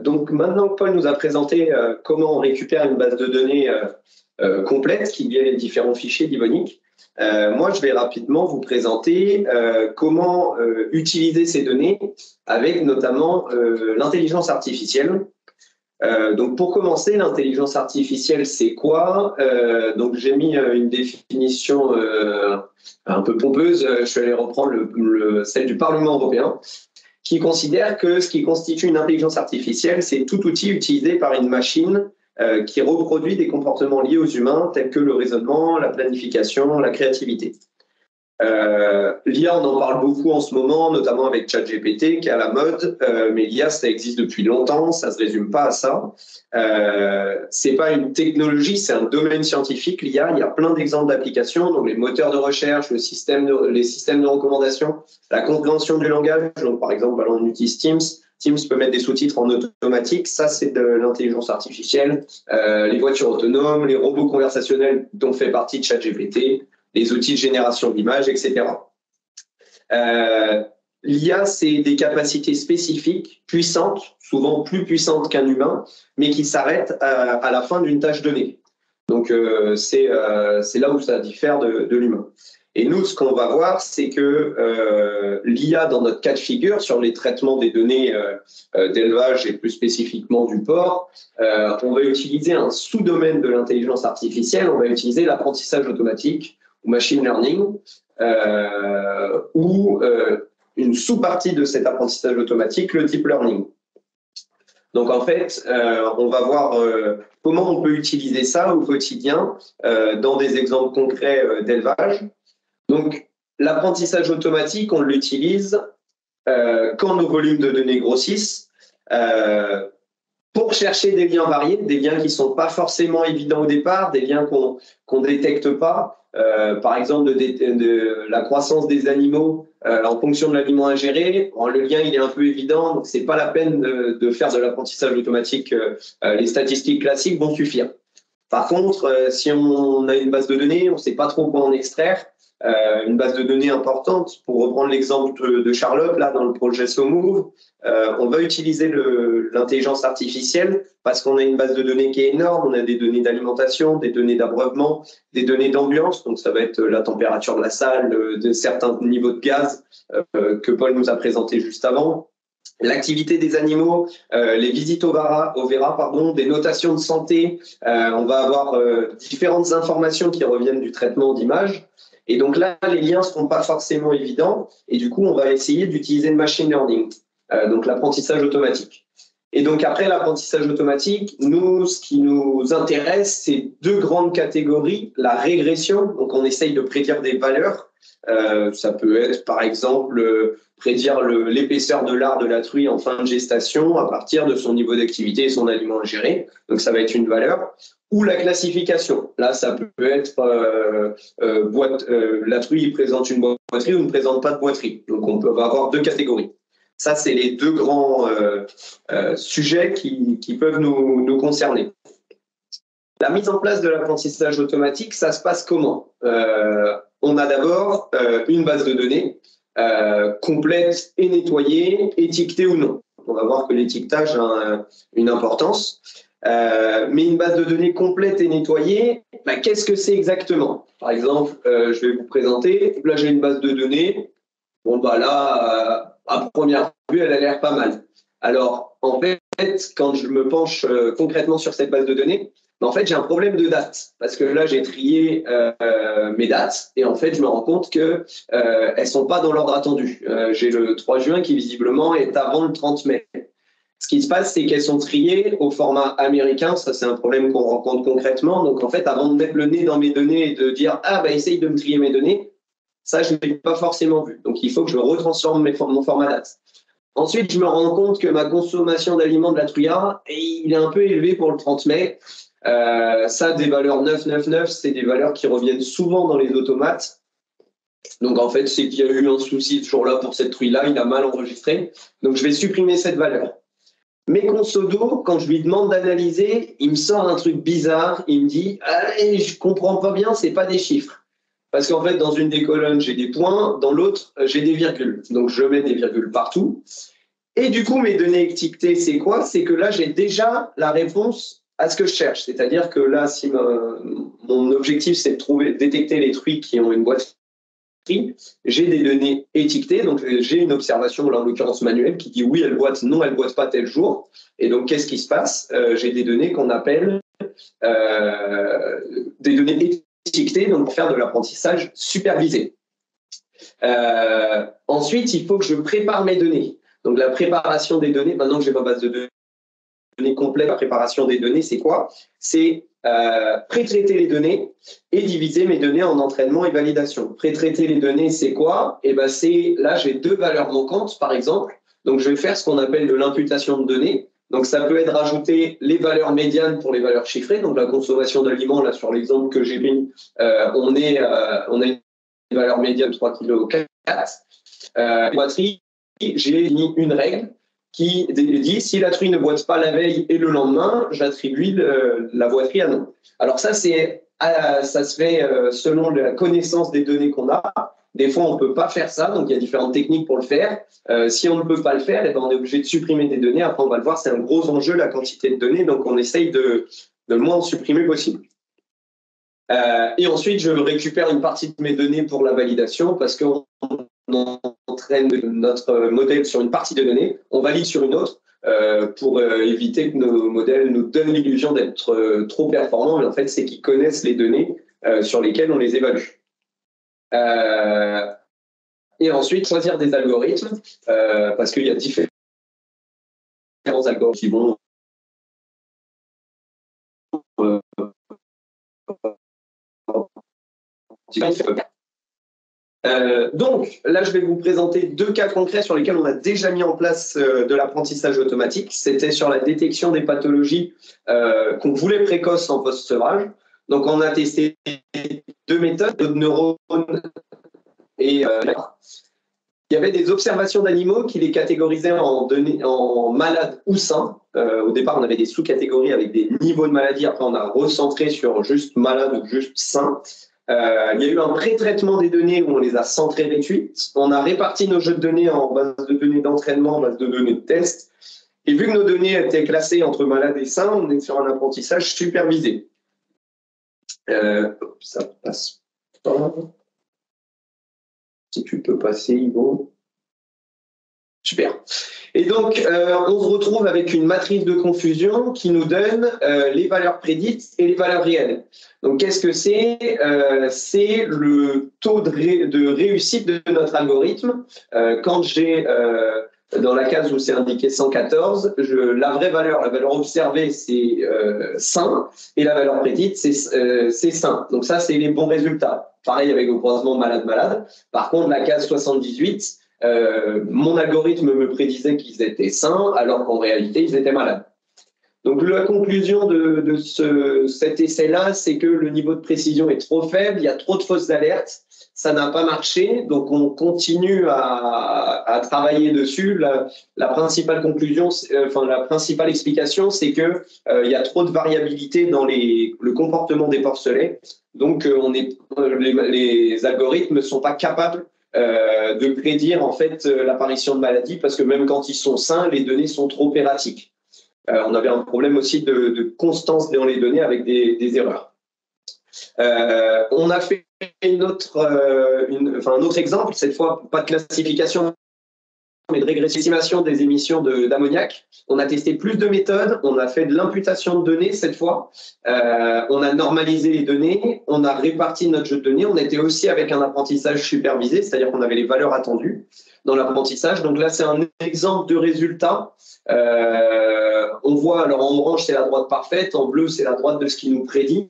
Donc maintenant que Paul nous a présenté comment on récupère une base de données complète qui vient les différents fichiers d'Evonik, moi je vais rapidement vous présenter comment utiliser ces données avec notamment l'intelligence artificielle. Donc pour commencer, l'intelligence artificielle, c'est quoi? Donc j'ai mis une définition un peu pompeuse, je suis allé reprendre celle du Parlement européen, qui considère que ce qui constitue une intelligence artificielle, c'est tout outil utilisé par une machine qui reproduit des comportements liés aux humains, tels que le raisonnement, la planification, la créativité. L'IA, on en parle beaucoup en ce moment, notamment avec ChatGPT, qui est à la mode, mais l'IA, ça existe depuis longtemps, ça ne se résume pas à ça. C'est pas une technologie, c'est un domaine scientifique, l'IA. Il y a plein d'exemples d'applications, donc les moteurs de recherche, les systèmes de recommandation, la compréhension du langage. Donc, par exemple, on utilise Teams. Teams peut mettre des sous-titres en automatique, ça c'est de l'intelligence artificielle. Les voitures autonomes, les robots conversationnels dont fait partie ChatGPT, les outils de génération d'images, etc. L'IA, c'est des capacités spécifiques, puissantes, souvent plus puissantes qu'un humain, mais qui s'arrêtent à la fin d'une tâche donnée. Donc, c'est là où ça diffère de l'humain. Et nous, ce qu'on va voir, c'est que l'IA, dans notre cas de figure, sur les traitements des données d'élevage et plus spécifiquement du porc, on va utiliser un sous-domaine de l'intelligence artificielle, on va utiliser l'apprentissage automatique, ou machine learning, ou une sous-partie de cet apprentissage automatique, le deep learning. Donc en fait, on va voir comment on peut utiliser ça au quotidien dans des exemples concrets d'élevage. Donc l'apprentissage automatique, on l'utilise quand nos volumes de données grossissent, pour chercher des liens variés, des liens qui ne sont pas forcément évidents au départ, des liens qu'on ne détecte pas. Par exemple, de la croissance des animaux en fonction de l'aliment ingéré. Le lien, il est un peu évident, donc ce n'est pas la peine de faire de l'apprentissage automatique. Les statistiques classiques vont suffire. Par contre, si on a une base de données, on ne sait pas trop quoi en extraire, une base de données importante, pour reprendre l'exemple de Charlotte, là, dans le projet SoMove, on va utiliser l'intelligence artificielle parce qu'on a une base de données qui est énorme, on a des données d'alimentation, des données d'abreuvement, des données d'ambiance, donc ça va être la température de la salle, de certains niveaux de gaz que Paul nous a présenté juste avant, l'activité des animaux, les visites au Vera, des notations de santé, on va avoir différentes informations qui reviennent du traitement d'images. Et donc là, les liens ne seront pas forcément évidents. Et du coup, on va essayer d'utiliser le machine learning, donc l'apprentissage automatique. Et donc après l'apprentissage automatique, nous, ce qui nous intéresse, c'est deux grandes catégories. La régression, donc on essaye de prédire des valeurs. Ça peut être, par exemple, prédire l'épaisseur de lard de la truie en fin de gestation à partir de son niveau d'activité et son aliment ingéré. Donc ça va être une valeur. Ou la classification. Là, ça peut être la truie présente une boiterie ou ne présente pas de boiterie. Donc, on peut avoir deux catégories. Ça, c'est les deux grands sujets qui peuvent nous concerner. La mise en place de l'apprentissage automatique, ça se passe comment? On a d'abord une base de données complète et nettoyée, étiquetée ou non. On va voir que l'étiquetage a une importance. Mais une base de données complète et nettoyée, qu'est-ce que c'est exactement? Par exemple, je vais vous présenter, là j'ai une base de données, là, à première vue, elle a l'air pas mal. Alors, en fait, quand je me penche concrètement sur cette base de données, en fait, j'ai un problème de date, parce que là, j'ai trié mes dates, et en fait, je me rends compte qu'elles ne sont pas dans l'ordre attendu. J'ai le 3 juin qui, visiblement, est avant le 30 mai. Ce qui se passe, c'est qu'elles sont triées au format américain. Ça, c'est un problème qu'on rencontre concrètement. Donc, en fait, avant de mettre le nez dans mes données et de dire « Ah, essaye de me trier mes données », ça, je ne l'ai pas forcément vu. Donc, il faut que je retransforme mon format date. Ensuite, je me rends compte que ma consommation d'aliments de la truia, il est un peu élevé pour le 30 mai. Ça, des valeurs 999, c'est des valeurs qui reviennent souvent dans les automates. Donc, en fait, c'est qu'il y a eu un souci ce jour-là pour cette truie-là. Il a mal enregistré. Donc, je vais supprimer cette valeur. Mais grosso modo, quand je lui demande d'analyser, il me sort un truc bizarre. Il me dit « je comprends pas bien, c'est pas des chiffres ». Parce qu'en fait, dans une des colonnes, j'ai des points, dans l'autre, j'ai des virgules. Donc, je mets des virgules partout. Et du coup, mes données étiquetées, c'est quoi? C'est que là, j'ai déjà la réponse à ce que je cherche. C'est-à-dire que là, si mon objectif, c'est de détecter les truies qui ont une boîte, j'ai des données étiquetées, donc j'ai une observation, là en l'occurrence manuelle, qui dit oui, elle boite, non, elle boite pas tel jour. Et donc, qu'est-ce qui se passe? J'ai des données qu'on appelle des données étiquetées, donc pour faire de l'apprentissage supervisé. Ensuite, il faut que je prépare mes données. Donc, la préparation des données, maintenant que j'ai ma base de données complète, la préparation des données, c'est quoi? C'est pré-traiter les données et diviser mes données en entraînement et validation. Pré-traiter les données, c'est quoi? Et ben c'est là, j'ai deux valeurs manquantes, par exemple. Donc, je vais faire ce qu'on appelle de l'imputation de données. Donc, ça peut être rajouter les valeurs médianes pour les valeurs chiffrées. Donc, la consommation d'aliments, là, sur l'exemple que j'ai mis, on a une valeur médiane 3,4 kg. Boiterie, j'ai mis une règle qui dit si la truie ne boite pas la veille et le lendemain, j'attribue la boiterie à non. Alors ça se fait selon la connaissance des données qu'on a. Des fois, on ne peut pas faire ça, donc il y a différentes techniques pour le faire. Si on ne peut pas le faire, eh ben, on est obligé de supprimer des données. Après, on va le voir, c'est un gros enjeu, la quantité de données, donc on essaye de le moins en supprimer possible. Et ensuite, je récupère une partie de mes données pour la validation parce qu'on entraîne notre modèle sur une partie de données, on valide sur une autre pour éviter que nos modèles nous donnent l'illusion d'être trop performants, mais en fait, c'est qu'ils connaissent les données sur lesquelles on les évalue. Et ensuite, choisir des algorithmes parce qu'il y a différents algorithmes qui vont donc, là, je vais vous présenter deux cas concrets sur lesquels on a déjà mis en place de l'apprentissage automatique. C'était sur la détection des pathologies qu'on voulait précoces en post-sevrage. Donc, on a testé deux méthodes, de neurones et il y avait des observations d'animaux qui les catégorisaient en malades ou sains. Au départ, on avait des sous-catégories avec des niveaux de maladie. Après, on a recentré sur juste malade ou juste sain. Il y a eu un pré-traitement des données où on les a centrées réduites. On a réparti nos jeux de données en base de données d'entraînement, en base de données de test. Et vu que nos données étaient classées entre malades et sains, on est sur un apprentissage supervisé. Ça passe pas. Si tu peux passer, Ivo. Super. Et donc, on se retrouve avec une matrice de confusion qui nous donne les valeurs prédites et les valeurs réelles. Donc, qu'est-ce que c'est? C'est le taux de réussite de notre algorithme. Quand j'ai, dans la case où c'est indiqué 114, la vraie valeur, la valeur observée, c'est sain, et la valeur prédite, c'est sain. Donc ça, c'est les bons résultats. Pareil avec le croisement malade-malade. Par contre, la case 78, mon algorithme me prédisait qu'ils étaient sains, alors qu'en réalité, ils étaient malades. Donc la conclusion de cet essai-là, c'est que le niveau de précision est trop faible, il y a trop de fausses alertes, ça n'a pas marché, donc on continue à travailler dessus. La principale conclusion, la principale explication, c'est que il y a trop de variabilité dans le comportement des porcelets, donc les algorithmes ne sont pas capables de prédire en fait l'apparition de maladies, parce que même quand ils sont sains, les données sont trop erratiques. On avait un problème aussi de constance dans les données avec des erreurs. On a fait un autre exemple, cette fois pas de classification, mais de régression des émissions d'ammoniac. On a testé plus de méthodes, on a fait de l'imputation de données cette fois, on a normalisé les données, on a réparti notre jeu de données, on était aussi avec un apprentissage supervisé, c'est-à-dire qu'on avait les valeurs attendues dans l'apprentissage. Donc là, c'est un exemple de résultat. On voit, alors en orange, c'est la droite parfaite, en bleu, c'est la droite de ce qui nous prédit.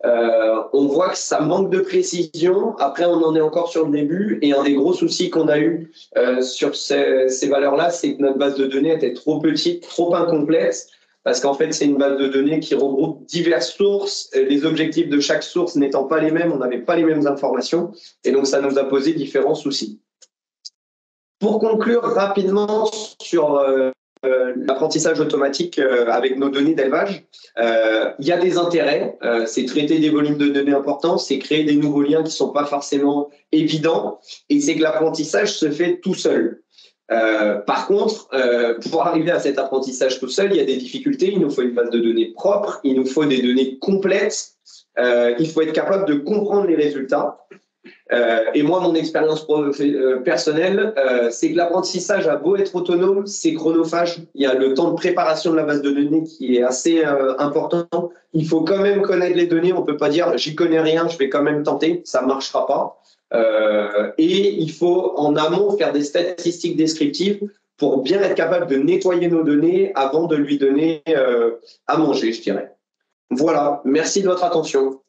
On voit que ça manque de précision. Après, on en est encore sur le début. Et un des gros soucis qu'on a eu sur ces valeurs-là, c'est que notre base de données était trop petite, trop incomplète, parce qu'en fait, c'est une base de données qui regroupe diverses sources. Les objectifs de chaque source n'étant pas les mêmes, on n'avait pas les mêmes informations. Et donc, ça nous a posé différents soucis. Pour conclure rapidement sur l'apprentissage automatique avec nos données d'élevage, il y a des intérêts, c'est traiter des volumes de données importants, c'est créer des nouveaux liens qui ne sont pas forcément évidents, et c'est que l'apprentissage se fait tout seul. Par contre, pour arriver à cet apprentissage tout seul, il y a des difficultés. Il nous faut une base de données propre, il nous faut des données complètes, il faut être capable de comprendre les résultats. Et moi, mon expérience personnelle, c'est que l'apprentissage a beau être autonome, c'est chronophage. Il y a le temps de préparation de la base de données qui est assez important. Il faut quand même connaître les données. On ne peut pas dire j'y connais rien, je vais quand même tenter. Ça ne marchera pas. Et il faut en amont faire des statistiques descriptives pour bien être capable de nettoyer nos données avant de lui donner à manger, je dirais. Voilà, merci de votre attention.